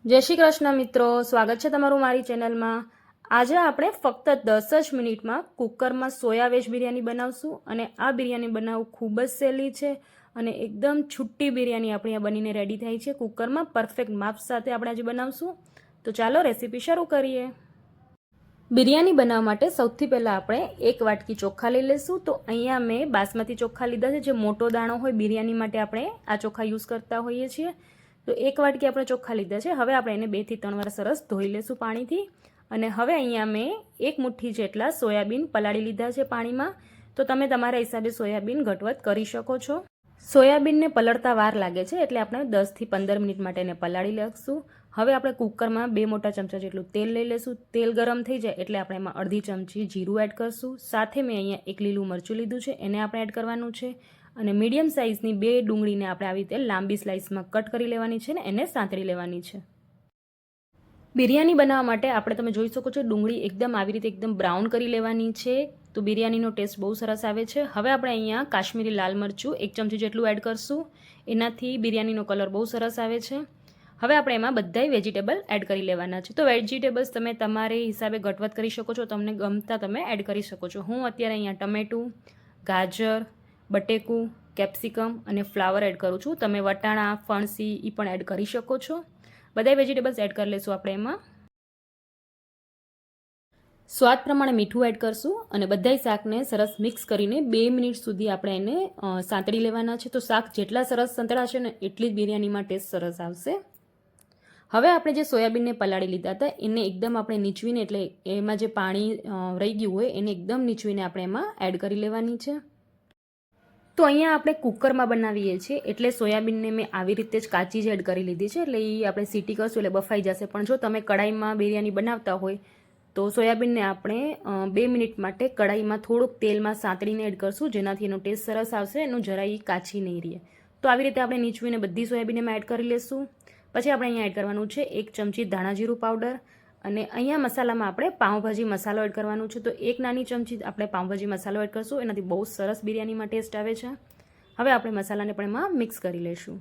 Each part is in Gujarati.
જય શ્રી કૃષ્ણ મિત્રો, સ્વાગત છે તમારું મારી ચેનલમાં। આજે આપણે ફક્ત 10 જ મિનિટમાં કુકરમાં સોયા વેજ બિરયાની બનાવશું અને આ બિરયાની બનાવવું ખૂબ જ સહેલી છે અને એકદમ છુટ્ટી બિરયાની આપણી આ બનીને રેડી થાય છે કુકરમાં પરફેક્ટ માપ સાથે આપણે આજે બનાવશું। તો ચાલો રેસીપી શરૂ કરીએ। બિરયાની બનાવવા માટે સૌથી પહેલાં આપણે એક વાટકી ચોખા લઈ લઈશું। તો અહીંયા મેં બાસમતી ચોખા લીધા છે, જે મોટો દાણો હોય બિરયાની માટે આપણે આ ચોખા યુઝ કરતા હોઈએ છીએ। તો એક વાટકી આપણે ચોખા લીધા છે। હવે આપણે એને 2 થી 3 વાર સરસ ધોઈ લેશું પાણીથી। અને હવે અહીંયા મેં એક મુઠ્ઠી જેટલા સોયાબીન પલાળી લીધા છે પાણીમાં। તો તમે તમારા હિસાબે સોયાબીન ઘટવટ કરી શકો છો। સોયાબીનને પલળતા વાર લાગે છે, એટલે આપણે 10 થી 15 મિનિટ માટે એને પલાળી લઈશું। હવે આપણે કુકરમાં 2 મોટા ચમચા જેટલું તેલ લઈ લઈશું। તેલ ગરમ થઈ જાય એટલે આપણે એમાં અડધી ચમચી જીરું એડ કરશું। સાથે મેં અહીંયા એક લીલું મરચું લીધું છે, એને આપણે એડ કરવાનું છે। અને મીડિયમ સાઇઝની 2 ડુંગળીને આપણે આવી રીતે લાંબી સ્લાઇસમાં કટ કરી લેવાની છે ને એને સાંતળી લેવાની છે। બિરયાની બનાવવા માટે આપણે તમે જોઈ શકો છો ડુંગળી એકદમ આવી રીતે એકદમ બ્રાઉન કરી લેવાની છે, તો બિરયાનીનો ટેસ્ટ બહુ સરસ આવે છે। હવે આપણે અહીંયા કાશ્મીરી લાલ મરચું 1 ચમચી જેટલું એડ કરશું, એનાથી બિરયાનીનો કલર બહુ સરસ આવે છે। હવે આપણે એમાં બધાય વેજીટેબલ એડ કરી લેવાના છે। તો વેજીટેબલ્સ તમે તમારે હિસાબે ઘટવટ કરી શકો છો, તમને ગમતા તમે એડ કરી શકો છો। હું અત્યારે અહીંયા ટમેટું, ગાજર, બટેકું, કેપ્સિકમ અને ફ્લાવર એડ કરું છું। તમે વટાણા, ફણસી એ પણ એડ કરી શકો છો। બધા વેજીટેબલ્સ એડ કરી લઈશું આપણે એમાં। સ્વાદ પ્રમાણે મીઠું એડ કરશું અને બધાય શાકને સરસ મિક્સ કરીને 2 મિનિટ સુધી આપણે એને સાંતળી લેવાના છે। તો શાક જેટલા સરસ સંતળાશે ને એટલી જ બિરયાનીમાં ટેસ્ટ સરસ આવશે। હવે આપણે જે સોયાબીનને પલાળી લીધા હતા એને એકદમ આપણે નીચવીને, એટલે એમાં જે પાણી રહી ગયું હોય એને એકદમ નીચવીને આપણે એમાં એડ કરી લેવાની છે। તો અહીંયા આપણે કુકરમાં બનાવીએ છીએ એટલે સોયાબીનને મેં આવી રીતે જ કાચી જ એડ કરી લીધી છે, એટલે એ આપણે સીટી કરશું એટલે બફાઈ જશે। પણ જો તમે કડાઈમાં બિરયાની બનાવતા હોય તો સોયાબીનને આપણે 2 મિનિટ માટે કડાઈમાં થોડુંક તેલમાં સાંતળીને એડ કરશું, જેનાથી એનો ટેસ્ટ સરસ આવશે, એનું જરાય કાચી નહીં રહે। તો આવી રીતે આપણે નીચવીને બધી સોયાબીન એમાં એડ કરી લઈશું। પછી આપણે અહીંયા એડ કરવાનું છે 1 ચમચી ધાણા જીરું પાવડર અને અહીંયા મસાલામાં આપણે પાઉંભાજી મસાલો એડ કરવાનું છે। તો 1 નાની ચમચી આપણે પાઉંભાજી મસાલો એડ કરશું, એનાથી બહુ સરસ બિરયાનીમાં ટેસ્ટ આવે છે। હવે આપણે મસાલાને પણ એમાં મિક્સ કરી લઈશું।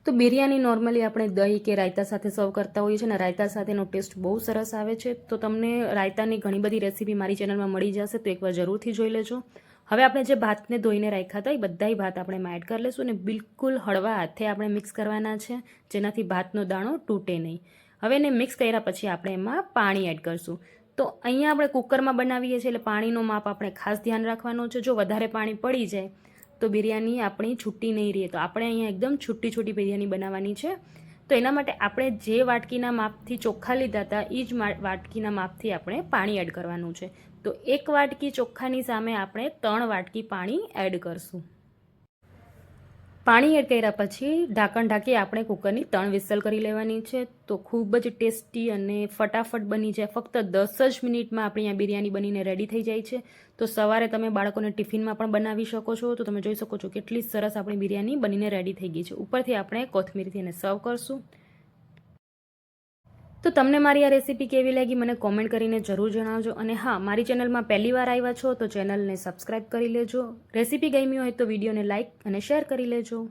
તો બિરયાની નોર્મલી આપણે દહીં કે રાયતા સાથે સર્વ કરતા હોઈએ છીએ અને રાયતા સાથેનો ટેસ્ટ બહુ સરસ આવે છે। તો તમને રાયતાની ઘણી બધી રેસીપી મારી ચેનલમાં મળી જશે, તો એકવાર જરૂરથી જોઈ લેજો। હવે આપણે જે ભાતને ધોઈને રાખ્યા હતા એ બધાય ભાત આપણે એમાં એડ કરી લઈશું અને બિલકુલ હળવા હાથે આપણે મિક્સ કરવાના છે, જેનાથી ભાતનો દાણો તૂટે નહીં। હવે એને મિક્સ કર્યા પછી આપણે એમાં પાણી એડ કરશું। તો અહીંયા આપણે કુકરમાં બનાવીએ છીએ એટલે પાણીનો માપ આપણે ખાસ ધ્યાન રાખવાનો છે। જો વધારે પાણી પડી જાય તો બિરયાની આપણી છૂટી નહીં રહે। તો આપણે અહીંયા એકદમ છૂટી છૂટી બિરયાની બનાવવાની છે। તો એના માટે આપણે જે વાટકીના માપથી ચોખ્ખા લીધા હતા એ જ વાટકીના માપથી આપણે પાણી એડ કરવાનું છે। તો 1 વાટકી ચોખ્ખાની સામે આપણે 3 વાટકી પાણી એડ કરશું। પાણી એડ કર્યા પછી ઢાંકણ ઢાંકી આપણે કુકરની 3 વિસલ કરી લેવાની છે। તો ખૂબ જ ટેસ્ટી અને ફટાફટ બની જાય, ફક્ત 10 જ મિનિટમાં આપણી આ બિરયાની બનીને રેડી થઈ જાય છે। તો સવારે તમે બાળકોને ટિફિનમાં પણ બનાવી શકો છો। તો તમે જોઈ શકો છો કેટલી સરસ આપણી બિરયાની બનીને રેડી થઈ ગઈ છે। ઉપરથી આપણે કોથમીરથી એને સર્વ કરશું। તો તમને મારી આ રેસીપી કેવી લાગી મને કોમેન્ટ કરીને જરૂર જણાવજો। અને હા, મારી ચેનલમાં પહેલી વાર આવ્યા છો તો ચેનલને સબસ્ક્રાઈબ કરી લેજો। રેસીપી ગમી હોય તો વિડીયોને લાઇક અને શેર કરી લેજો।